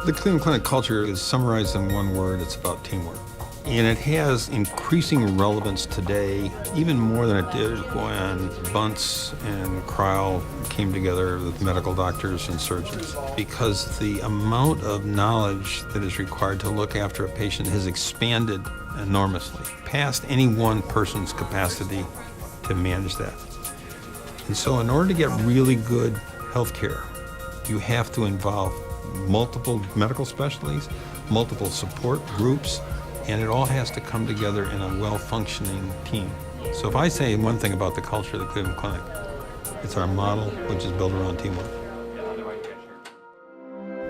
The Cleveland Clinic culture is summarized in one word: it's about teamwork. And it has increasing relevance today, even more than it did when Bunce and Cryle came together with medical doctors and surgeons, because the amount of knowledge that is required to look after a patient has expanded enormously, past any one person's capacity to manage that. And so in order to get really good health care, you have to involve multiple medical specialties, multiple support groups, and it all has to come together in a well-functioning team. So if I say one thing about the culture of the Cleveland Clinic, it's our model, which is built around teamwork.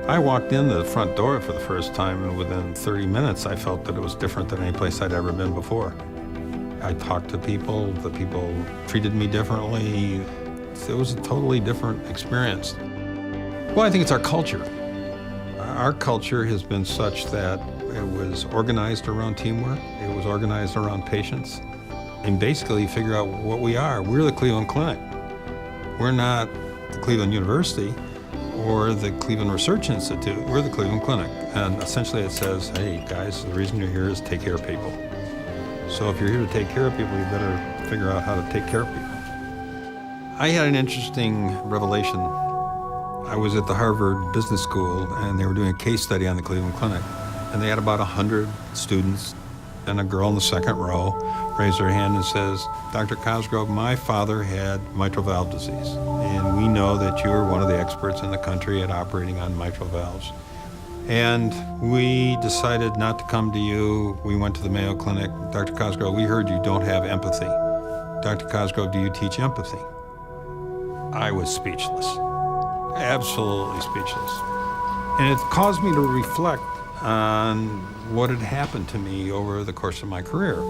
I walked in the front door for the first time, and within 30 minutes, I felt that it was different than any place I'd ever been before. I talked to people, the people treated me differently. It was a totally different experience. Well, I think it's our culture. Our culture has been such that it was organized around teamwork, it was organized around patients, and basically figure out what we are. We're the Cleveland Clinic. We're not the Cleveland University or the Cleveland Research Institute. We're the Cleveland Clinic. And essentially it says, hey guys, the reason you're here is to take care of people. So if you're here to take care of people, you better figure out how to take care of people. I had an interesting revelation. I was at the Harvard Business School, and they were doing a case study on the Cleveland Clinic. And they had about 100 students, and a girl in the second row raised her hand and says, Dr. Cosgrove, my father had mitral valve disease, and we know that you're one of the experts in the country at operating on mitral valves. And we decided not to come to you. We went to the Mayo Clinic. Dr. Cosgrove, we heard you don't have empathy. Dr. Cosgrove, do you teach empathy? I was speechless, absolutely speechless. And it caused me to reflect on what had happened to me over the course of my career.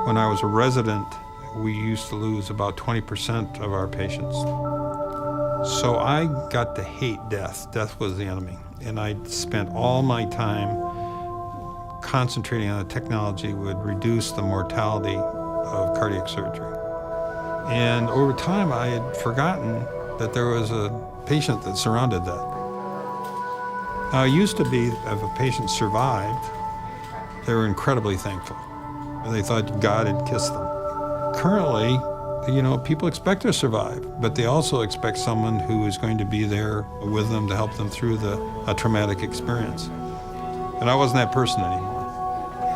When I was a resident, we used to lose about 20% of our patients. So I got to hate death. Death was the enemy. And I spent all my time concentrating on the technology would reduce the mortality of cardiac surgery. And over time, I had forgotten that there was a patient that surrounded that. Now, it used to be if a patient survived, they were incredibly thankful. They thought God had kissed them. Currently, people expect to survive, but they also expect someone who is going to be there with them to help them through a traumatic experience. And I wasn't that person anymore.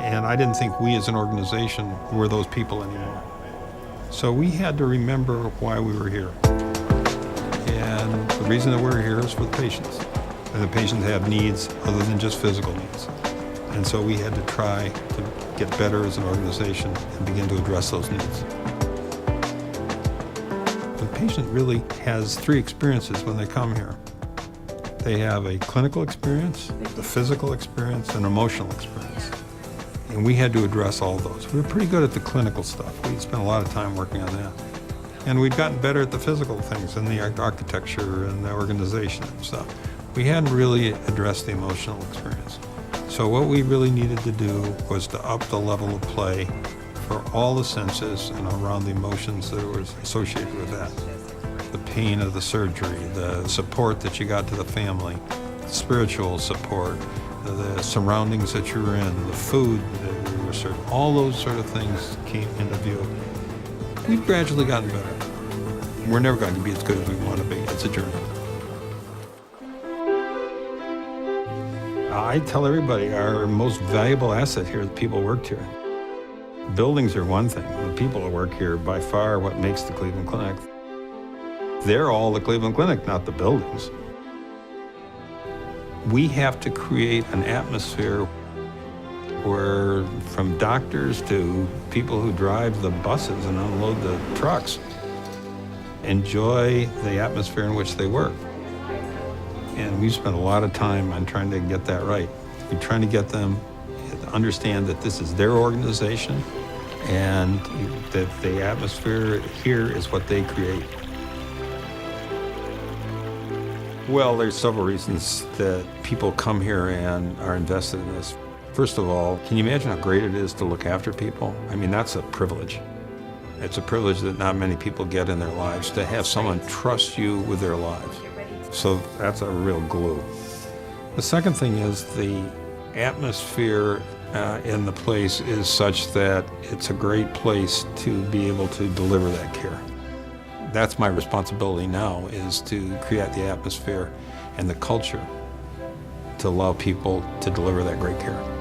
And I didn't think we as an organization were those people anymore. So we had to remember why we were here. And the reason that we're here is for the patients. And the patients have needs other than just physical needs. And so we had to try to get better as an organization and begin to address those needs. The patient really has three experiences when they come here. They have a clinical experience, a physical experience, and an emotional experience. And we had to address all those. We were pretty good at the clinical stuff. We spent a lot of time working on that. And we'd gotten better at the physical things and the architecture and the organization and stuff. We hadn't really addressed the emotional experience. So what we really needed to do was to up the level of play for all the senses and around the emotions that were associated with that. The pain of the surgery, the support that you got to the family, spiritual support, the surroundings that you were in, the food that we were served, all those sort of things came into view. We've gradually gotten better. We're never going to be as good as we want to be. It's a journey. I tell everybody our most valuable asset here is the people who worked here. Buildings are one thing. The people who work here by far what makes the Cleveland Clinic. They're all the Cleveland Clinic, not the buildings. We have to create an atmosphere where from doctors to people who drive the buses and unload the trucks enjoy the atmosphere in which they work. And we've spent a lot of time on trying to get that right. We're trying to get them to understand that this is their organization and that the atmosphere here is what they create. Well, there's several reasons that people come here and are invested in this. First of all, can you imagine how great it is to look after people? I mean, that's a privilege. It's a privilege that not many people get in their lives, to have someone trust you with their lives. So that's a real glue. The second thing is the atmosphere in the place is such that it's a great place to be able to deliver that care. That's my responsibility now, is to create the atmosphere and the culture to allow people to deliver that great care.